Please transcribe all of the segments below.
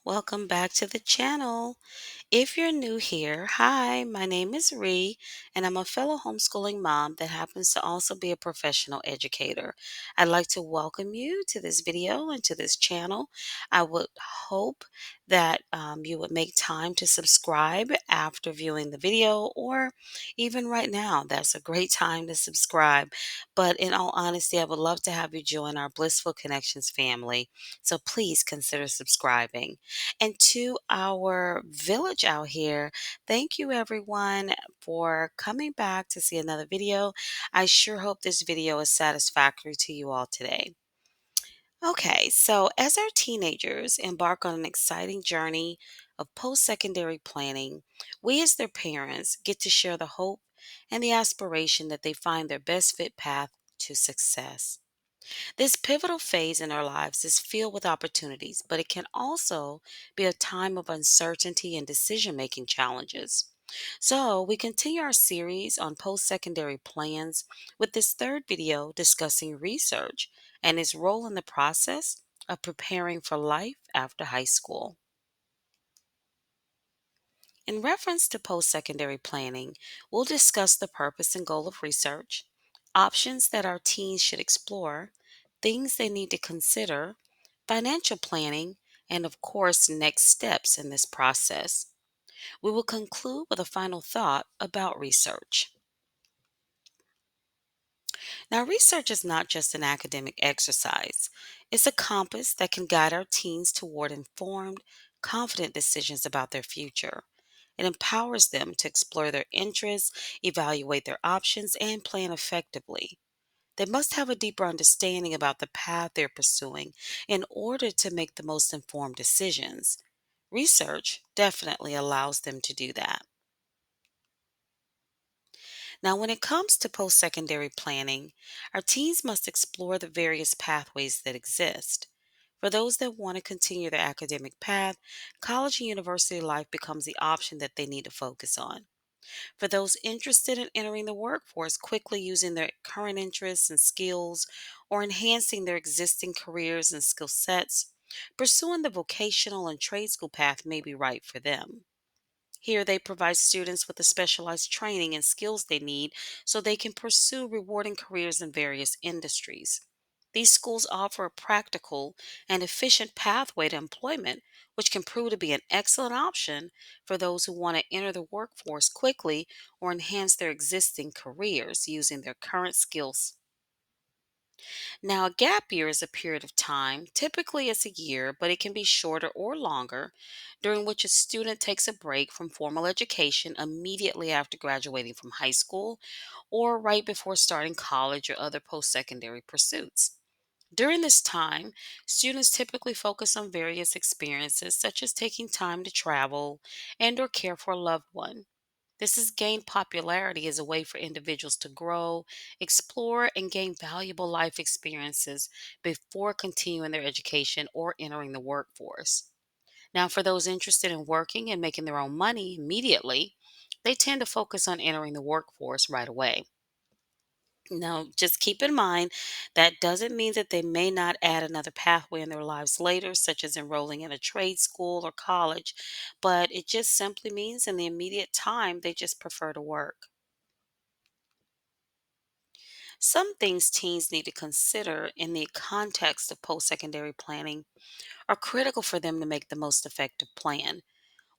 Welcome back to the channel. If you're new here, hi, my name is Ree, and I'm a fellow homeschooling mom that happens to also be a professional educator. I'd like to welcome you to this video and to this channel. I would hope that you would make time to subscribe after viewing the video, or even right now. That's a great time to subscribe. But in all honesty, I would love to have you join our Blissful Connections family. So please consider subscribing. And to our village out here, thank you everyone for coming back to see another video. I sure hope this video is satisfactory to you all today. Okay, so as our teenagers embark on an exciting journey of post secondary planning, we as their parents get to share the hope and the aspiration that they find their best fit path to success. This pivotal phase in our lives is filled with opportunities, but it can also be a time of uncertainty and decision making challenges. So, we continue our series on post secondary plans with this third video discussing research and its role in the process of preparing for life after high school. In reference to post secondary planning, we'll discuss the purpose and goal of research, options that our teens should explore, things they need to consider, financial planning, and of course, next steps in this process. We will conclude with a final thought about research. Now, research is not just an academic exercise, it's a compass that can guide our teens toward informed, confident decisions about their future. It empowers them to explore their interests, evaluate their options, and plan effectively. They must have a deeper understanding about the path they're pursuing in order to make the most informed decisions. Research definitely allows them to do that. Now, when it comes to post secondary planning, our teens must explore the various pathways that exist. For those that want to continue their academic path, college and university life becomes the option that they need to focus on. For those interested in entering the workforce, quickly using their current interests and skills or enhancing their existing careers and skill sets, pursuing the vocational and trade school path may be right for them. Here, they provide students with the specialized training and skills they need so they can pursue rewarding careers in various industries. These schools offer a practical and efficient pathway to employment, which can prove to be an excellent option for those who want to enter the workforce quickly or enhance their existing careers using their current skills. Now, a gap year is a period of time, typically it's a year, but it can be shorter or longer, during which a student takes a break from formal education immediately after graduating from high school or right before starting college or other post secondary pursuits. During this time, students typically focus on various experiences such as taking time to travel and or care for a loved one. This has gained popularity as a way for individuals to grow, explore, and gain valuable life experiences before continuing their education or entering the workforce. Now, for those interested in working and making their own money immediately, they tend to focus on entering the workforce right away. Now, just keep in mind that doesn't mean that they may not add another pathway in their lives later, such as enrolling in a trade school or college, but it just simply means in the immediate time they just prefer to work. Some things teens need to consider in the context of post secondary planning are critical for them to make the most effective plan.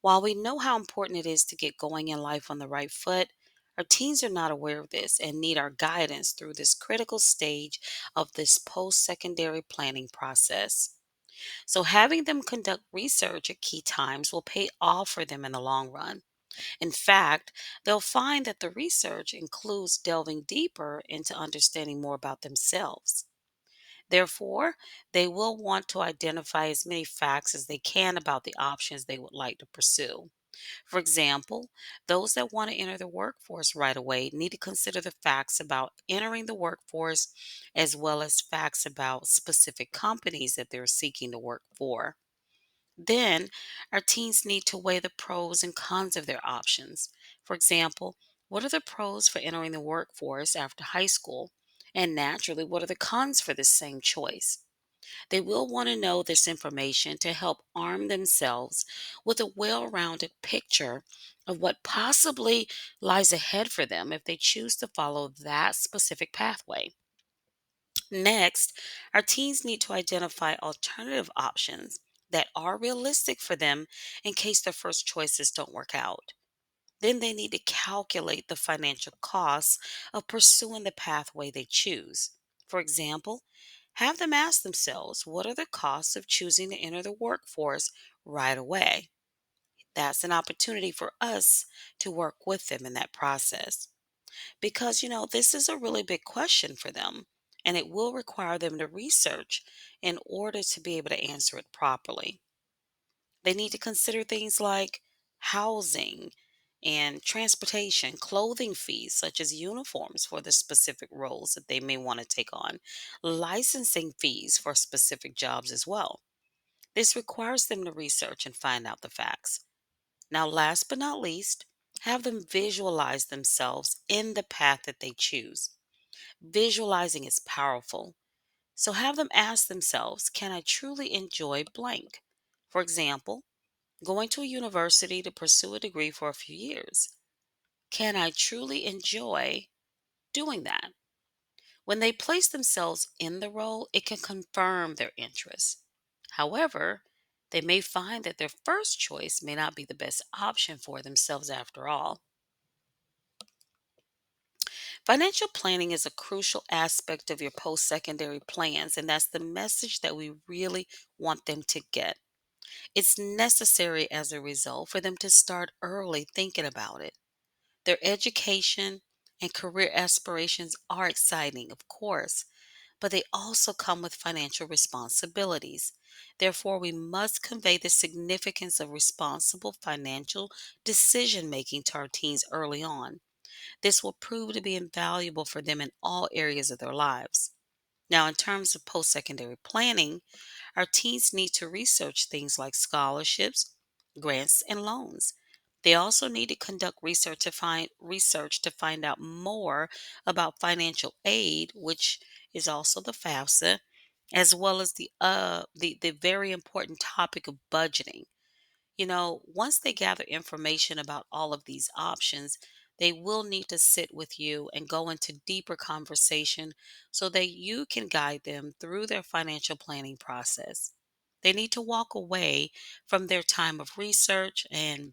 While we know how important it is to get going in life on the right foot, our teens are not aware of this and need our guidance through this critical stage of this post secondary planning process. So, having them conduct research at key times will pay off for them in the long run. In fact, they'll find that the research includes delving deeper into understanding more about themselves. Therefore, they will want to identify as many facts as they can about the options they would like to pursue. For example, those that want to enter the workforce right away need to consider the facts about entering the workforce as well as facts about specific companies that they're seeking to work for. Then, our teens need to weigh the pros and cons of their options. For example, what are the pros for entering the workforce after high school? And naturally, what are the cons for this same choice? They will want to know this information to help arm themselves with a well rounded picture of what possibly lies ahead for them if they choose to follow that specific pathway. Next, our teens need to identify alternative options that are realistic for them in case their first choices don't work out. Then they need to calculate the financial costs of pursuing the pathway they choose. For example, have them ask themselves, what are the costs of choosing to enter the workforce right away? That's an opportunity for us to work with them in that process. Because, this is a really big question for them, and it will require them to research in order to be able to answer it properly. They need to consider things like housing and transportation, clothing fees, such as uniforms for the specific roles that they may want to take on, licensing fees for specific jobs as well. This requires them to research and find out the facts. Now, last but not least, have them visualize themselves in the path that they choose. Visualizing is powerful. So have them ask themselves, can I truly enjoy blank? For example, going to a university to pursue a degree for a few years. Can I truly enjoy doing that? When they place themselves in the role, it can confirm their interest. However, they may find that their first choice may not be the best option for themselves after all. Financial planning is a crucial aspect of your post secondary plans, and that's the message that we really want them to get. It's necessary as a result for them to start early thinking about it. Their education and career aspirations are exciting, of course, but they also come with financial responsibilities. Therefore, we must convey the significance of responsible financial decision making to our teens early on. This will prove to be invaluable for them in all areas of their lives. Now, in terms of post secondary planning, our teens need to research things like scholarships, grants, and loans. They also need to conduct research to find out more about financial aid, which is also the FAFSA, as well as the very important topic of budgeting. Once they gather information about all of these options, they will need to sit with you and go into deeper conversation so that you can guide them through their financial planning process. They need to walk away from their time of research and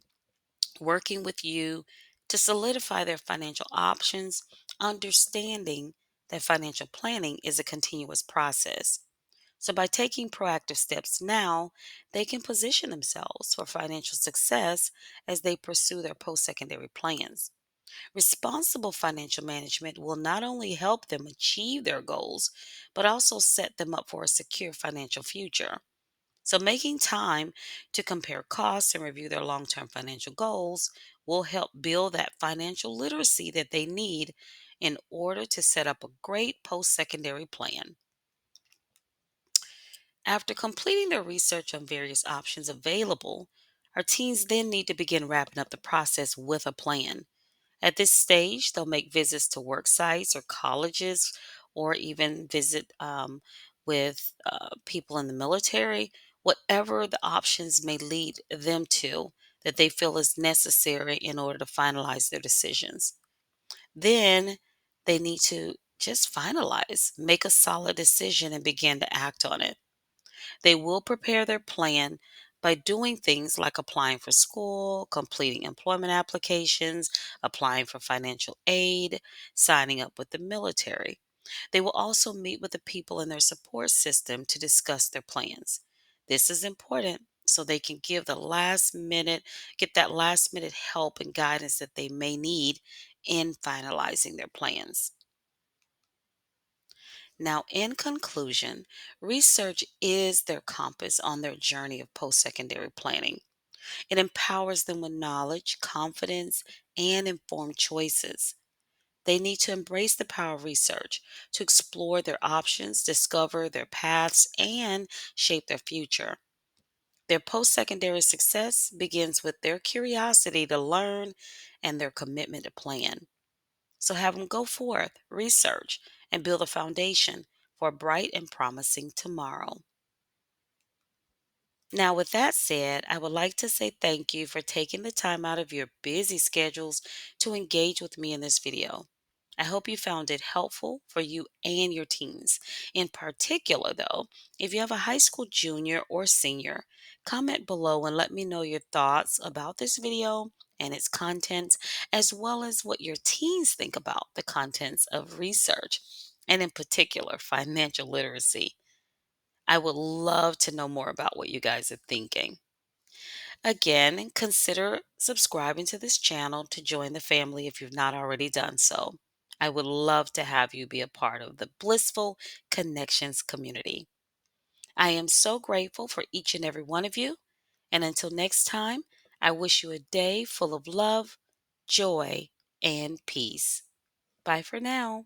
working with you to solidify their financial options, understanding that financial planning is a continuous process. So, by taking proactive steps now, they can position themselves for financial success as they pursue their post secondary plans. Responsible financial management will not only help them achieve their goals, but also set them up for a secure financial future. So, making time to compare costs and review their long term financial goals will help build that financial literacy that they need in order to set up a great post secondary plan. After completing their research on various options available, our teens then need to begin wrapping up the process with a plan. At this stage, they'll make visits to work sites or colleges, or even visit with people in the military, whatever the options may lead them to that they feel is necessary in order to finalize their decisions. Then they need to just finalize, make a solid decision, and begin to act on it. They will prepare their plan by doing things like applying for school, completing employment applications, applying for financial aid, signing up with the military. They will also meet with the people in their support system to discuss their plans. This is important so they can get that last minute help and guidance that they may need in finalizing their plans. Now, in conclusion, research is their compass on their journey of post secondary planning. It empowers them with knowledge, confidence, and informed choices. They need to embrace the power of research to explore their options, discover their paths, and shape their future. Their post secondary success begins with their curiosity to learn and their commitment to plan. So have them go forth, research, and build a foundation for a bright and promising tomorrow. Now, with that said, I would like to say thank you for taking the time out of your busy schedules to engage with me in this video. I hope you found it helpful for you and your teens. In particular, though, if you have a high school junior or senior, comment below and let me know your thoughts about this video and its contents, as well as what your teens think about the contents of research, and in particular, financial literacy. I would love to know more about what you guys are thinking. Again, consider subscribing to this channel to join the family if you've not already done so. I would love to have you be a part of the Blissful Connections community. I am so grateful for each and every one of you. And until next time, I wish you a day full of love, joy, and peace. Bye for now.